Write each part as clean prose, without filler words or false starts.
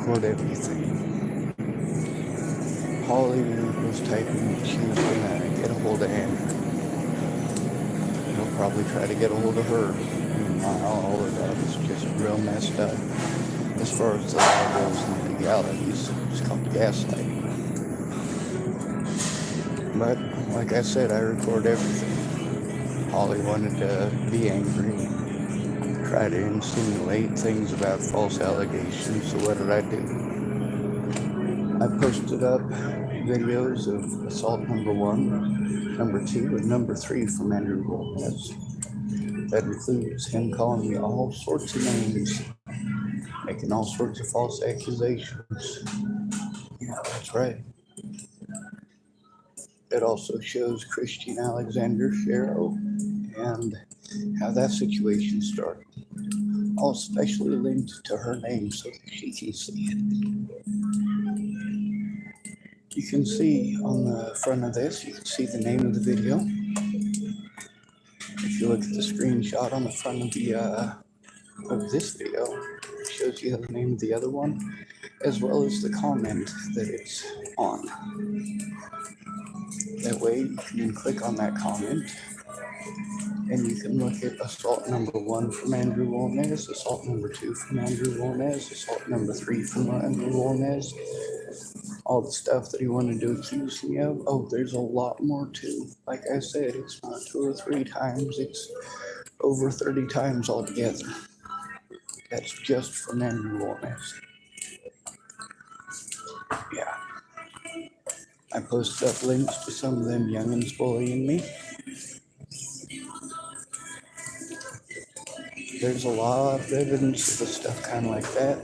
record everything. Holly was typing she was gonna get a hold of Andrew. He'll probably try to get a hold of her. Meanwhile, all of that is just real messed up. As far as the law goes and legalities, it's called gaslighting. But, like I said, I record everything. Holly wanted to be angry and try to insinuate things about false allegations, so what did I do? I posted up videos of assault number 1, number 2, and number 3 from Andrew Gomez. That includes him calling me all sorts of names, making all sorts of false accusations. Yeah, that's right. It also shows Christian Alexander Sharrow and how that situation started. All specially linked to her name so that she can see it. You can see on the front of this, you can see the name of the video. If you look at the screenshot on the front of this video, it shows you the name of the other one, as well as the comment that it's on. That way you can click on that comment and you can look at assault number 1 from Andrew Gomez, assault number 2 from Andrew Gomez, assault number 3 from Andrew Gomez, all the stuff that he wanted to accuse me of. Oh, there's a lot more too. Like I said, it's not 2 or 3 times, it's over 30 times altogether. That's just from Andrew Gomez. Yeah. I posted up links to some of them youngins bullying me. There's a lot of evidence of stuff kind of like that.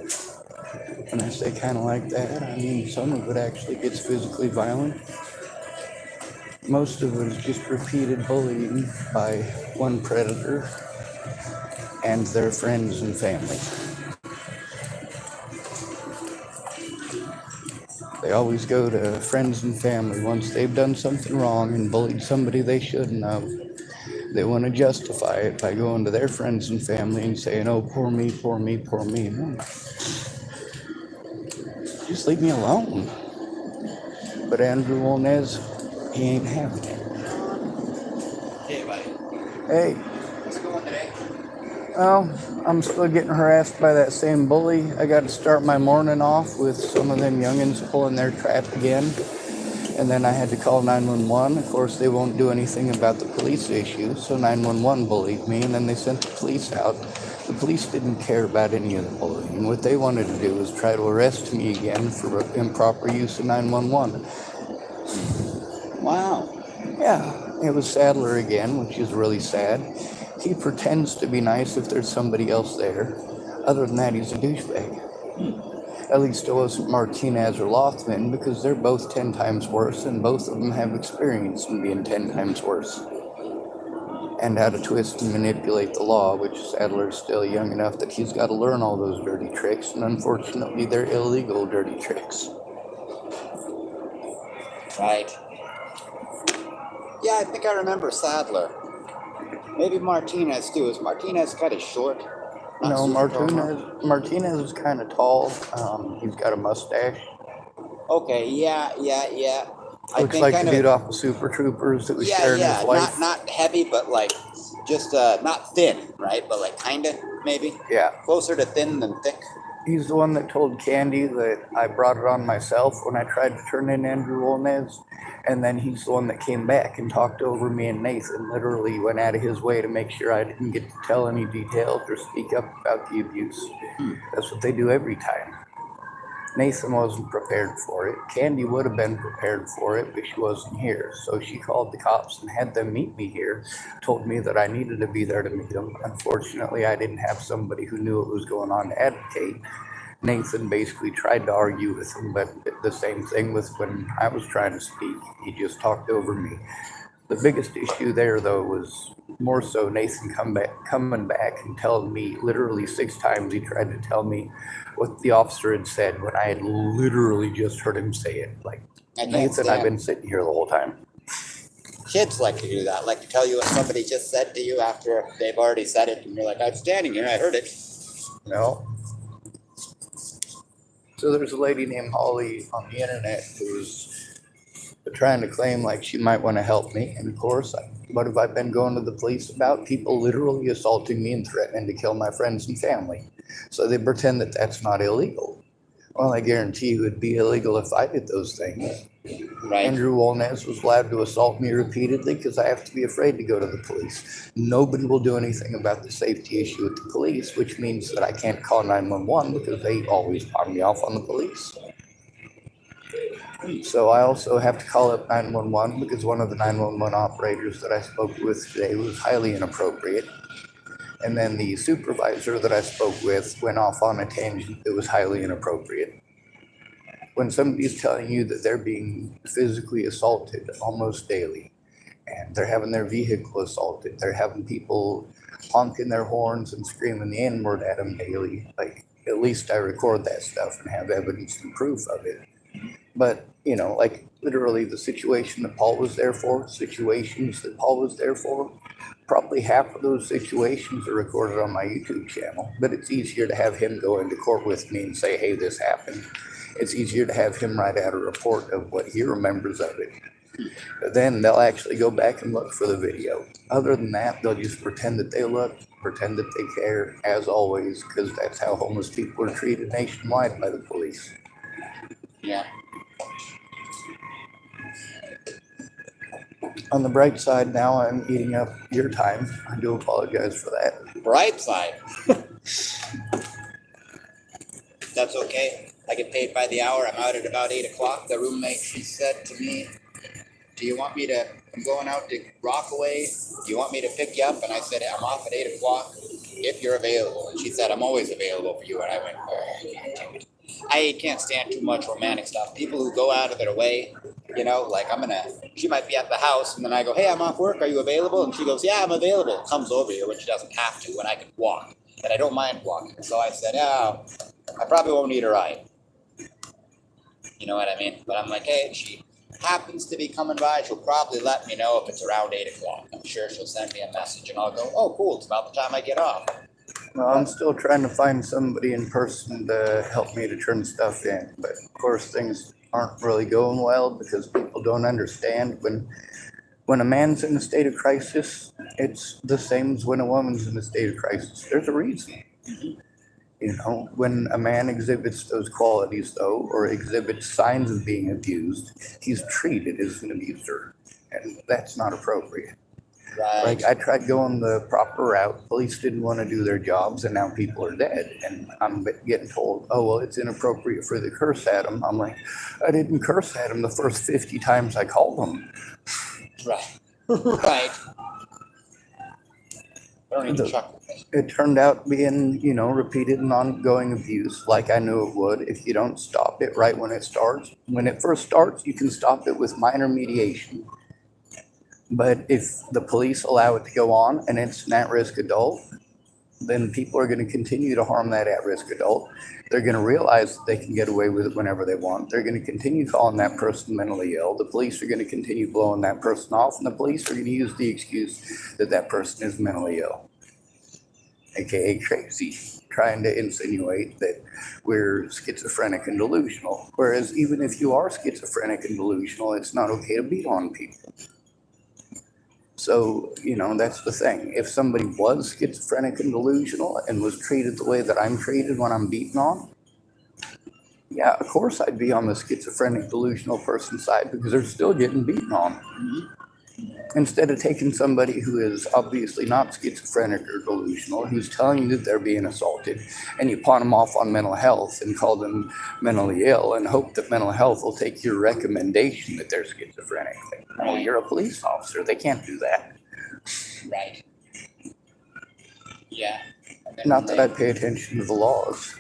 When I say kind of like that, I mean some of it actually gets physically violent. Most of it is just repeated bullying by one predator and their friends and family. They always go to friends and family once they've done something wrong and bullied somebody they shouldn't have. They want to justify it by going to their friends and family and saying, oh, poor me, poor me, poor me. No. Just leave me alone. But Andrew Gomez, he ain't having it. Hey, buddy. Hey. How's it going today? Well, I'm still getting harassed by that same bully. I got to start my morning off with some of them youngins pulling their trap again. And then I had to call 911. Of course, they won't do anything about the police issue, so 911 bullied me, and then they sent the police out. The police didn't care about any of the bullying. What they wanted to do was try to arrest me again for improper use of 911. Wow. Yeah, it was Sadler again, which is really sad. He pretends to be nice if there's somebody else there. Other than that, he's a douchebag. At least it wasn't Martinez or Lothman, because they're both 10 times worse, and both of them have experience in being 10 times worse. And how to twist and manipulate the law, which Sadler's still young enough that he's got to learn all those dirty tricks, and unfortunately they're illegal dirty tricks. Right. Yeah, I think I remember Sadler. Maybe Martinez too. Is Martinez kind of short? No, Martinez is kind of tall. He's got a mustache. Okay, yeah. Looks like the dude off of Super Troopers that was sharing his life. Not heavy, but like just not thin, right? But like kind of maybe. Yeah. Closer to thin than thick. He's the one that told Candy that I brought it on myself when I tried to turn in Andrew Gomez. And then he's the one that came back and talked over me and Nathan. Literally went out of his way to make sure I didn't get to tell any details or speak up about the abuse. That's what they do every time. Nathan wasn't prepared for it. Candy would have been prepared for it, but she wasn't here. So she called the cops and had them meet me here, told me that I needed to be there to meet them. Unfortunately, I didn't have somebody who knew what was going on to advocate. Nathan basically tried to argue with him, but the same thing with when I was trying to speak. He just talked over me. The biggest issue there, though, was more so Nathan coming back and telling me literally 6 times he tried to tell me what the officer had said when I had literally just heard him say it. Like, Nathan, I've been sitting here the whole time. Kids like to do that, like to tell you what somebody just said to you after they've already said it, and you're like, I'm standing here, I heard it. No. So there's a lady named Holly on the internet who's trying to claim like she might want to help me. And of course, what have I been going to the police about? People literally assaulting me and threatening to kill my friends and family. So they pretend that that's not illegal. Well, I guarantee you it'd be illegal if I did those things. Right. Andrew Wolnez was allowed to assault me repeatedly because I have to be afraid to go to the police. Nobody will do anything about the safety issue with the police, which means that I can't call 911 because they always pawn me off on the police. So I also have to call up 911 because one of the 911 operators that I spoke with today was highly inappropriate. And then the supervisor that I spoke with went off on a tangent that was highly inappropriate. When somebody's telling you that they're being physically assaulted almost daily, and they're having their vehicle assaulted, they're having people honking their horns and screaming the N-word at them daily, like, at least I record that stuff and have evidence and proof of it. But, you know, like, literally the situation that Paul was there for, situations that Paul was there for, probably half of those situations are recorded on my YouTube channel. But it's easier to have him go into court with me and say, hey, this happened. It's easier to have him write out a report of what he remembers of it. But then they'll actually go back and look for the video. Other than that, they'll just pretend that they look, pretend that they care, as always, because that's how homeless people are treated nationwide by the police. Yeah. On the bright side, now I'm eating up your time. I do apologize for that. Bright side. That's okay. I get paid by the hour. I'm out at about 8 o'clock. The roommate, she said to me, do you want me to, I'm going out to Rockaway. Do you want me to pick you up? And I said, I'm off at 8 o'clock if you're available. And she said, I'm always available for you. And I went, oh, damn it. I can't stand too much romantic stuff. People who go out of their way, you know, like she might be at the house and then I go, hey, I'm off work. Are you available? And she goes, yeah, I'm available. Comes over here when she doesn't have to, when I can walk. And I don't mind walking. So I said, oh, I probably won't need a ride. You know what I mean? But I'm like, hey, if she happens to be coming by, she'll probably let me know if it's around 8 o'clock. I'm sure she'll send me a message and I'll go, oh, cool, it's about the time I get off. Well, I'm still trying to find somebody in person to help me to turn stuff in. But of course, things aren't really going well because people don't understand when a man's in a state of crisis, it's the same as when a woman's in a state of crisis. There's a reason. You know, when a man exhibits those qualities, though, or exhibits signs of being abused, he's treated as an abuser. And that's not appropriate. Right. Like, I tried going the proper route. Police didn't want to do their jobs, and now people are dead. And I'm getting told, oh, well, it's inappropriate for the curse at him. I'm like, I didn't curse at him the first 50 times I called him. Right. Right. I don't even chuckle. It turned out being, you know, repeated and ongoing abuse, like I knew it would. If you don't stop it right when it starts, when it first starts, you can stop it with minor mediation. But if the police allow it to go on and it's an at-risk adult, then people are going to continue to harm that at-risk adult. They're going to realize that they can get away with it whenever they want. They're going to continue calling that person mentally ill. The police are going to continue blowing that person off, and the police are going to use the excuse that that person is mentally ill, aka crazy, trying to insinuate that we're schizophrenic and delusional. Whereas even if you are schizophrenic and delusional, it's not okay to beat on people. So, you know, that's the thing. If somebody was schizophrenic and delusional and was treated the way that I'm treated when I'm beaten on, yeah, of course I'd be on the schizophrenic delusional person's side because they're still getting beaten on. Instead of taking somebody who is obviously not schizophrenic or delusional, who's telling you that they're being assaulted, and you pawn them off on mental health and call them mentally ill and hope that mental health will take your recommendation that they're schizophrenic. Like, no, you're a police officer. They can't do that. Right. Yeah. Not that I pay attention to the laws.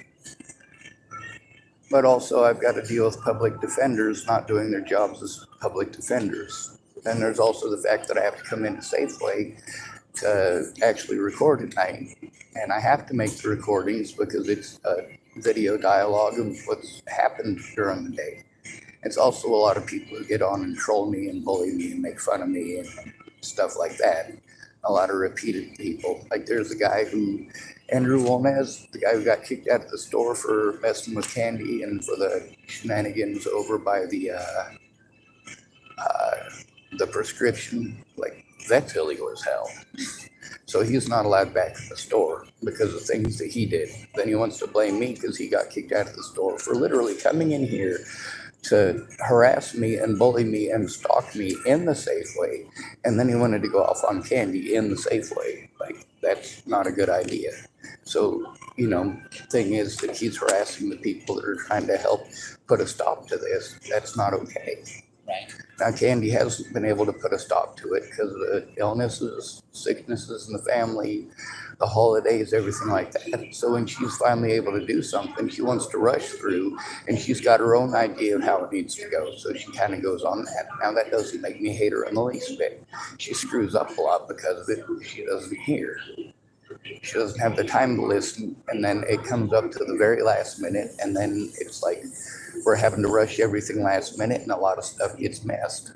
But also I've got to deal with public defenders not doing their jobs as public defenders. Then there's also the fact that I have to come into Safeway to actually record at night. And I have to make the recordings because it's a video dialogue of what's happened during the day. It's also a lot of people who get on and troll me and bully me and make fun of me and stuff like that. A lot of repeated people. Like there's a guy who Andrew Wolnez, the guy who got kicked out of the store for messing with candy and for the shenanigans over by the prescription, like that's illegal as hell. So he's not allowed back in the store because of things that he did. Then he wants to blame me because he got kicked out of the store for literally coming in here to harass me and bully me and stalk me in the Safeway. And then he wanted to go off on candy in the Safeway. Like, that's not a good idea. So, thing is that he's harassing the people that are trying to help put a stop to this. That's not okay. Right. Now, Candy hasn't been able to put a stop to it because of the illnesses, sicknesses in the family, the holidays, everything like that. So when she's finally able to do something, she wants to rush through, and she's got her own idea of how it needs to go. So she kind of goes on that. Now, that doesn't make me hate her in the least bit. She screws up a lot because of it. She doesn't hear. She doesn't have the time to listen, and then it comes up to the very last minute, and then it's like we're having to rush everything last minute, and a lot of stuff gets messed.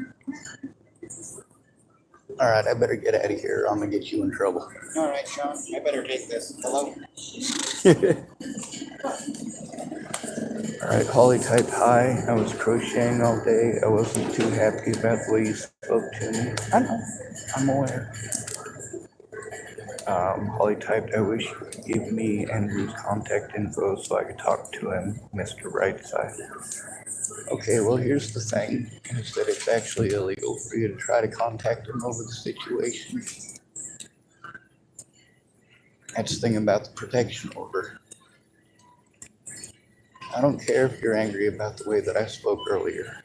All right, I better get out of here. I'm gonna get you in trouble. All right, Sean, I better take this. Hello? All right, Holly typed hi. I was crocheting all day. I wasn't too happy about the way you spoke to me. I know, I'm aware. Holly typed, I wish you could give me Andrew's contact info so I could talk to him, Mr. Brightside. Okay, well, here's the thing, is that it's actually illegal for you to try to contact him over the situation. That's the thing about the protection order. I don't care if you're angry about the way that I spoke earlier.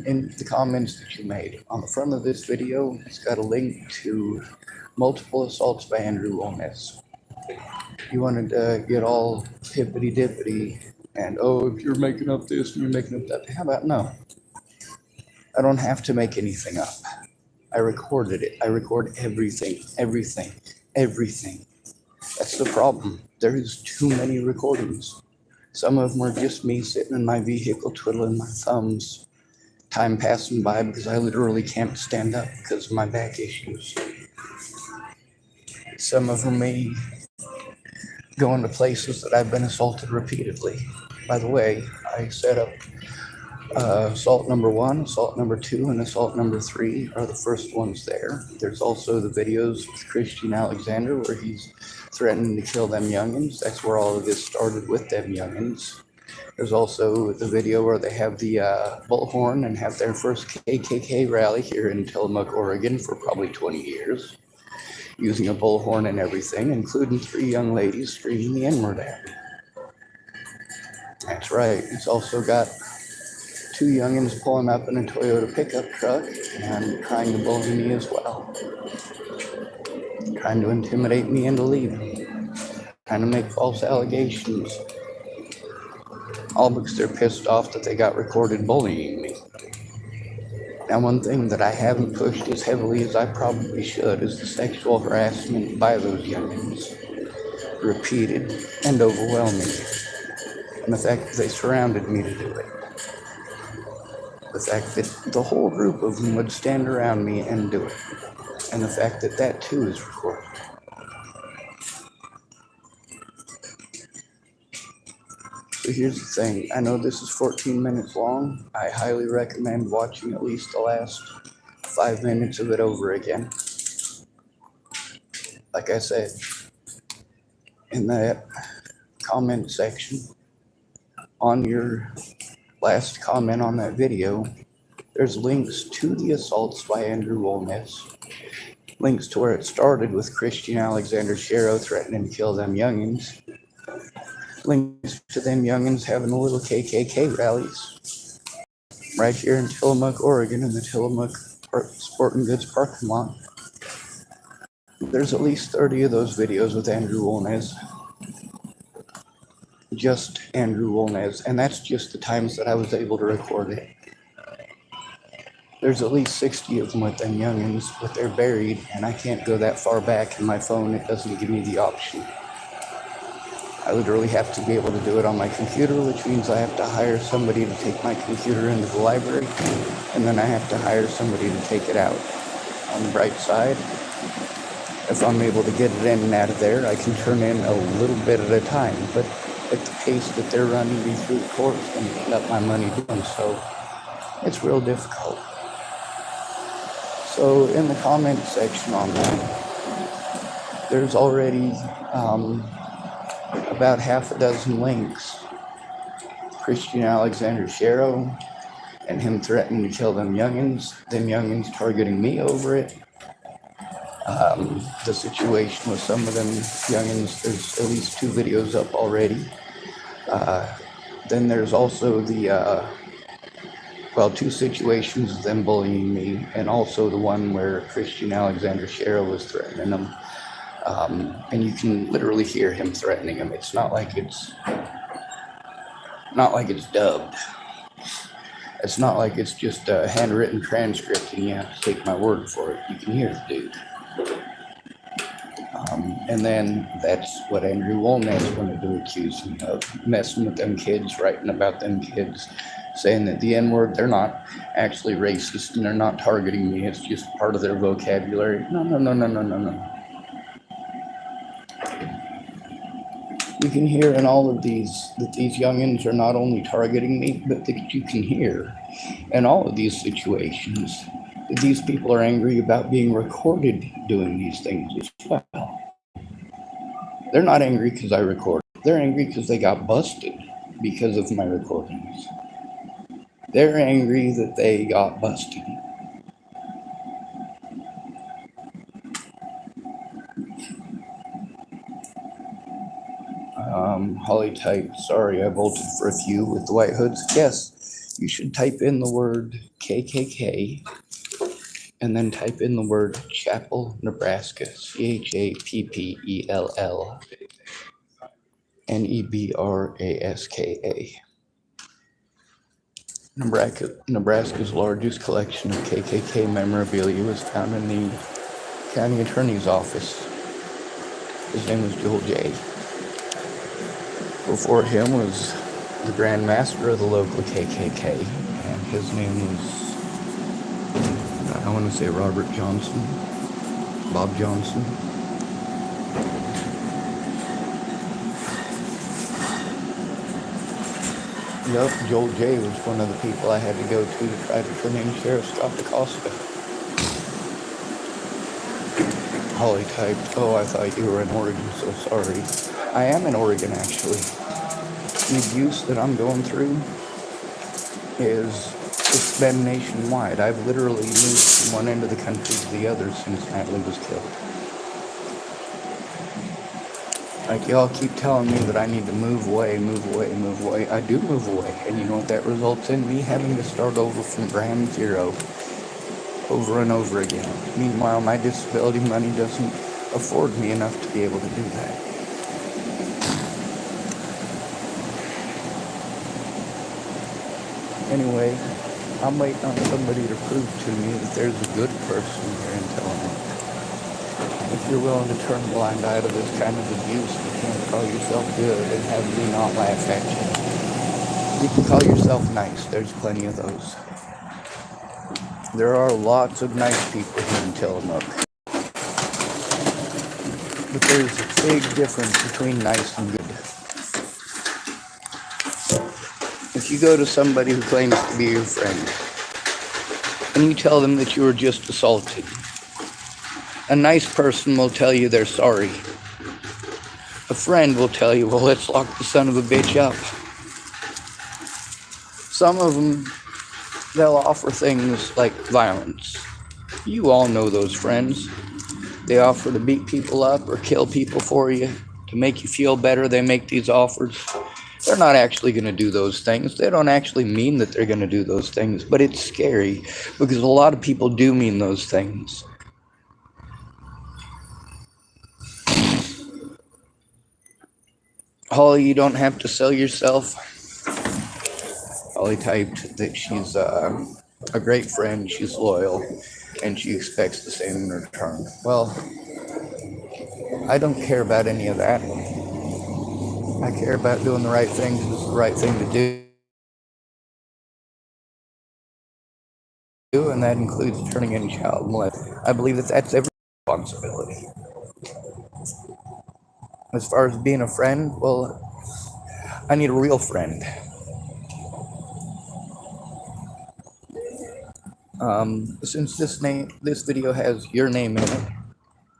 In the comments that you made on the front of this video, it's got a link to multiple assaults by Andrew Wolnez. You wanted to get all hippity dippity and, oh, if you're making up this and you're making up that, how about no? I don't have to make anything up. I recorded it. I record everything. That's the problem. There is too many recordings. Some of them are just me sitting in my vehicle twiddling my thumbs, time passing by because I literally can't stand up because of my back issues. Some of them me going to places that I've been assaulted repeatedly. By the way, I set up assault number 1, assault number 2, and assault number 3 are the first ones there. There's also the videos with Christian Alexander where he's threatening to kill them youngins. That's where all of this started, with them youngins. There's also the video where they have the bullhorn and have their first KKK rally here in Tillamookkk, Oregon for probably 20 years, using a bullhorn and everything, including 3 young ladies screaming the N-word at me. That's right. It's also got 2 youngins pulling up in a Toyota pickup truck and trying to bully me as well. Trying to intimidate me into leaving. Trying to make false allegations. All because they're pissed off that they got recorded bullying me. Now, one thing that I haven't pushed as heavily as I probably should is the sexual harassment by those youngins. Repeated and overwhelming. And the fact that they surrounded me to do it. The fact that the whole group of them would stand around me and do it. And the fact that that too is recorded. So here's the thing. I know this is 14 minutes long. I highly recommend watching at least the last 5 minutes of it over again. Like I said, in that comment section, on your last comment on that video, there's links to the assaults by Andrew Wolnez. Links to where it started with Christian Alexander Shero threatening to kill them youngins. Links to them youngins having little KKK rallies right here in Tillamookkk, Oregon, in the Tillamookkk Sporting Goods parking lot. There's at least 30 of those videos with Andrew Wolnez. Just Andrew Wolnez, and that's just the times that I was able to record it. There's at least 60 of them with them youngins, but they're buried, and I can't go that far back in my phone. It doesn't give me the option. I literally have to be able to do it on my computer, which means I have to hire somebody to take my computer into the library, and then I have to hire somebody to take it out. On the bright side, If I'm able to get it in and out of there, I can turn in a little bit at a time. But at the pace that they're running me through the court, it's going to eat up my money doing so. It's real difficult. So in the comment section on that, there's already about half a dozen links. Christian Alexander Sharrow and him threatening to kill them youngins targeting me over it. The situation with some of them youngins, there's at least 2 videos up already. Then there's also the, 2 situations of them bullying me, and also the one where Christian Alexander Sharrow was threatening them. And you can literally hear him threatening him. It's not like it's dubbed. It's not like it's just a handwritten transcript and you have to take my word for it. You can hear the dude. And then that's what Andrew Woolnet's going to do, accuse me of messing with them kids, writing about them kids, saying that the N-word, they're not actually racist and they're not targeting me. It's just part of their vocabulary. No. You can hear in all of these that these youngins are not only targeting me, but that you can hear in all of these situations that these people are angry about being recorded doing these things as well. They're not angry because I recorded. They're angry because they got busted because of my recordings. They're angry that they got busted. Holly typed, sorry, I bolted for a few with the white hoods. Yes, you should type in the word KKK and then type in the word Chapel, Nebraska. CHAPPELL NEBRASKA. Nebraska's largest collection of KKK memorabilia was found in the county attorney's office. His name was Joel J. Before him was the Grand Master of the local KKK, and his name was, I want to say Robert Johnson, Bob Johnson. Yup, Joel J was one of the people I had to go to try to turn in Sheriff Scott DaCosta. Holly typed, oh, I thought you were in Oregon, so sorry. I am in Oregon, actually. The abuse that I'm going through it's been nationwide. I've literally moved from one end of the country to the other since Natalie was killed. Like, y'all keep telling me that I need to move away. I do move away, and you know what that results in? Me having to start over from ground zero over and over again. Meanwhile, my disability money doesn't afford me enough to be able to do that. Anyway, I'm waiting on somebody to prove to me that there's a good person here in Tillamookkk. If you're willing to turn a blind eye to this kind of abuse, you can't call yourself good and have me not laugh at you. You can call yourself nice. There's plenty of those. There are lots of nice people here in Tillamookkk. But there's a big difference between nice and good. If you go to somebody who claims to be your friend and you tell them that you were just assaulted, a nice person will tell you they're sorry. A friend will tell you, well, let's lock the son of a bitch up. Some of them, they'll offer things like violence. You all know those friends. They offer to beat people up or kill people for you to make you feel better. They make these offers. They're not actually going to do those things. They don't actually mean that they're going to do those things, but it's scary because a lot of people do mean those things. Holly, you don't have to sell yourself. Holly typed that she's a great friend, she's loyal, and she expects the same in return. Well, I don't care about any of that. I care about doing the right thing because it's the right thing to do, and that includes turning in child molestation. I believe that that's every responsibility. As far as being a friend, well, I need a real friend. Since this video has your name in it,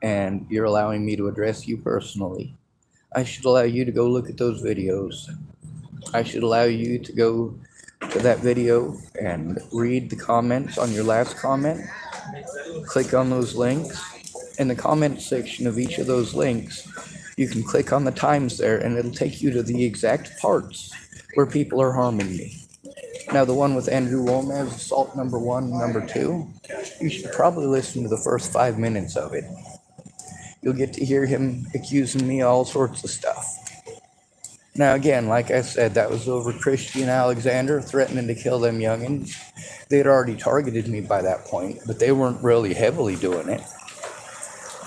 and you're allowing me to address you personally, I should allow you to go look at those videos. I should allow you to go to that video and read the comments on your last comment. Click on those links. In the comment section of each of those links, you can click on the times there, and it'll take you to the exact parts where people are harming me. Now, the one with Andrew Womez, assault number 1, number 2, you should probably listen to the first 5 minutes of it. You'll get to hear him accusing me of all sorts of stuff. Now, again, like I said, that was over Christian Alexander threatening to kill them youngins. They had already targeted me by that point, but they weren't really heavily doing it.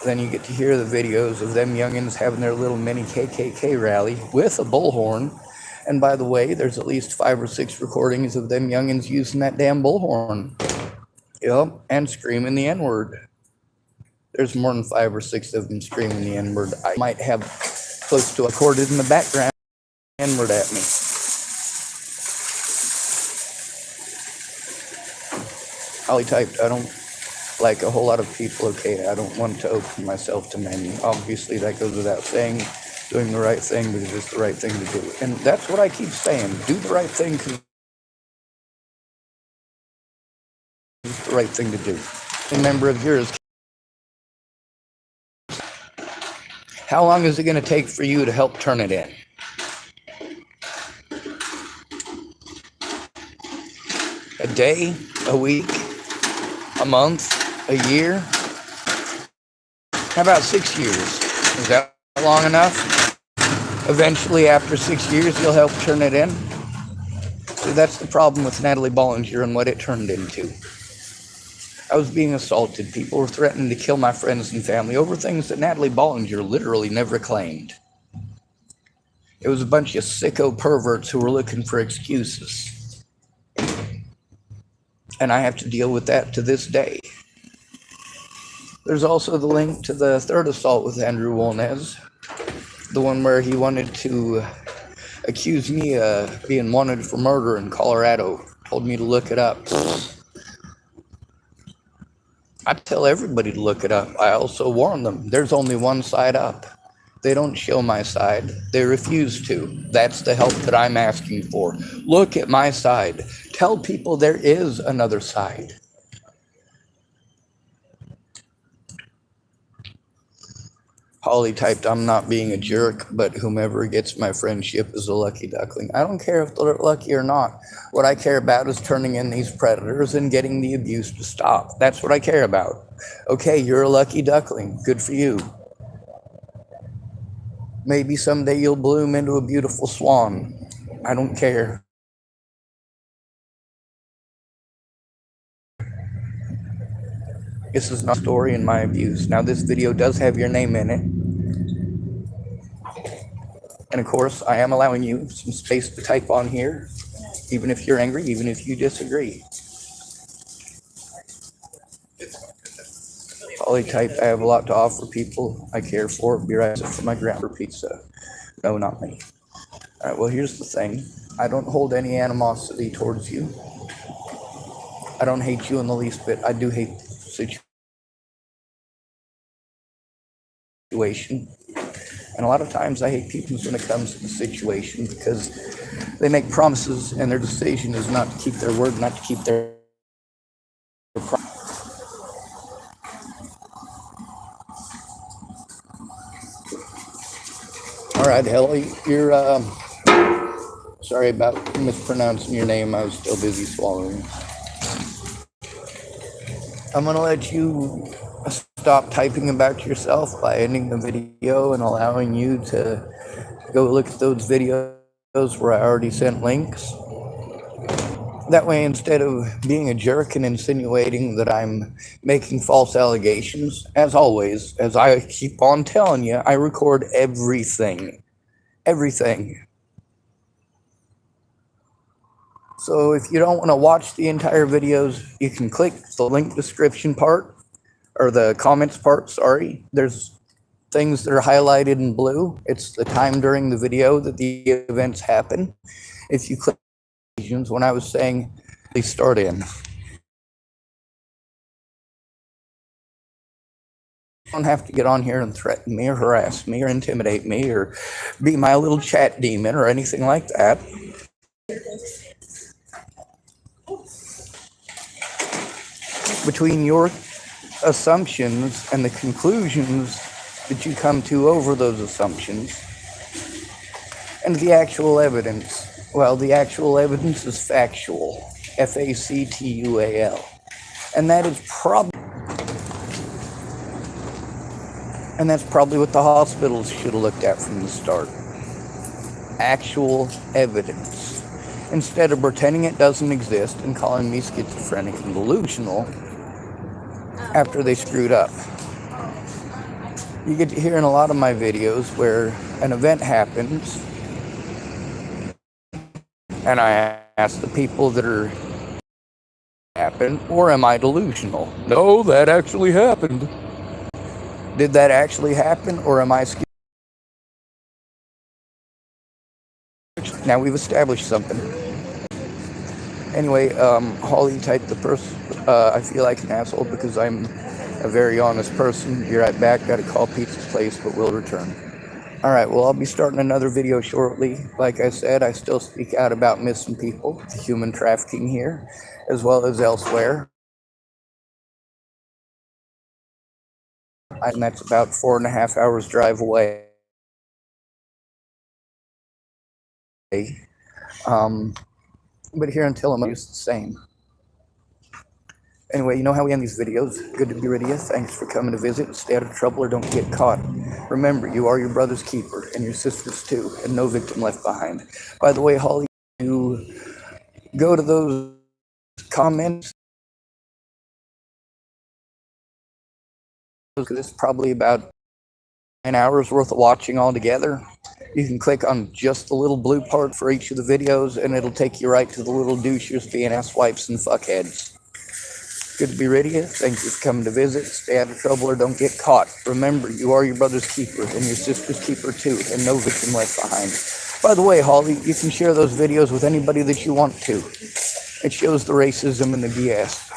Then you get to hear the videos of them youngins having their little mini KKK rally with a bullhorn. And by the way, there's at least 5 or 6 recordings of them youngins using that damn bullhorn. Yep, and screaming the N-word. There's more than 5 or 6 of them screaming the N-word. I might have close to recorded in the background N-word at me. Holly typed, I don't like a whole lot of people, okay, I don't want to open myself to many. Obviously, that goes without saying. Doing the right thing because it's the right thing to do. And that's what I keep saying. Do the right thing because it's the right thing to do. A member of yours. How long is it going to take for you to help turn it in? A day? A week? A month? A year? How about 6 years? Is that long enough? Eventually, after 6 years, you'll help turn it in. So that's the problem with Natalie Bollinger and what it turned into. I was being assaulted. People were threatening to kill my friends and family over things that Natalie Bollinger literally never claimed. It was a bunch of sicko perverts who were looking for excuses. And I have to deal with that to this day. There's also the link to the third assault with Andrew Womez. The one where he wanted to accuse me of being wanted for murder in Colorado. Told me to look it up. I tell everybody to look it up. I also warn them, there's only one side up. They don't show my side. They refuse to. That's the help that I'm asking for. Look at my side. Tell people there is another side. Holly typed, I'm not being a jerk, but whomever gets my friendship is a lucky duckling. I don't care if they're lucky or not. What I care about is turning in these predators and getting the abuse to stop. That's what I care about. Okay, you're a lucky duckling. Good for you. Maybe someday you'll bloom into a beautiful swan. I don't care. This is not a story in my abuse. Now, this video does have your name in it. And of course, I am allowing you some space to type on here, even if you're angry, even if you disagree. Holly typed, I have a lot to offer people I care for. Be right for my grandma pizza. No, not me. All right, well, here's the thing. I don't hold any animosity towards you. I don't hate you in the least bit. I do hate the situation. And a lot of times I hate people when it comes to the situation because they make promises and their decision is not to keep their word, not to keep their promise. All right, Helly, you're, sorry about mispronouncing your name. I was still busy swallowing. I'm going to let you stop typing about yourself by ending the video and allowing you to go look at those videos where I already sent links. That way, instead of being a jerk and insinuating that I'm making false allegations, as always, as I keep on telling you, I record everything. Everything. So if you don't want to watch the entire videos, you can click the link description part, or the comments part, sorry. There's things that are highlighted in blue, it's the time during the video that the events happen. If you click when I was saying, please start in. You don't have to get on here and threaten me or harass me or intimidate me or be my little chat demon or anything like that. Between your assumptions and the conclusions that you come to over those assumptions and the actual evidence, well, the actual evidence is factual, F-A-C-T-U-A-L, and that's probably what the hospitals should have looked at from the start. Actual evidence. Instead of pretending it doesn't exist and calling me schizophrenic and delusional after they screwed up. You get to hear in a lot of my videos where an event happens and I ask the people that are happened, or am I delusional? No, that actually happened. Did that actually happen, or am I schizophrenic? Now we've established something. Anyway, Holly typed the person, I feel like an asshole because I'm a very honest person. Be right back, gotta call Pizza Place, but we'll return. Alright, well, I'll be starting another video shortly. Like I said, I still speak out about missing people, human trafficking here, as well as elsewhere. And that's about 4.5 hours drive away. But here in Tillamookkk, it's the same. Anyway, you know how we end these videos. Good to be with you. Thanks for coming to visit. Stay out of trouble or don't get caught. Remember, you are your brother's keeper, and your sister's too, and no victim left behind. By the way, Holly, you go to those comments. This is probably about 9 hours worth of watching altogether. You can click on just the little blue part for each of the videos, and it'll take you right to the little douchers being asswipes and fuckheads. Good to be with you. Thank you for coming to visit. Stay out of trouble or don't get caught. Remember, you are your brother's keeper and your sister's keeper too, and no victim left behind. By the way, Holly, you can share those videos with anybody that you want to. It shows the racism and the BS.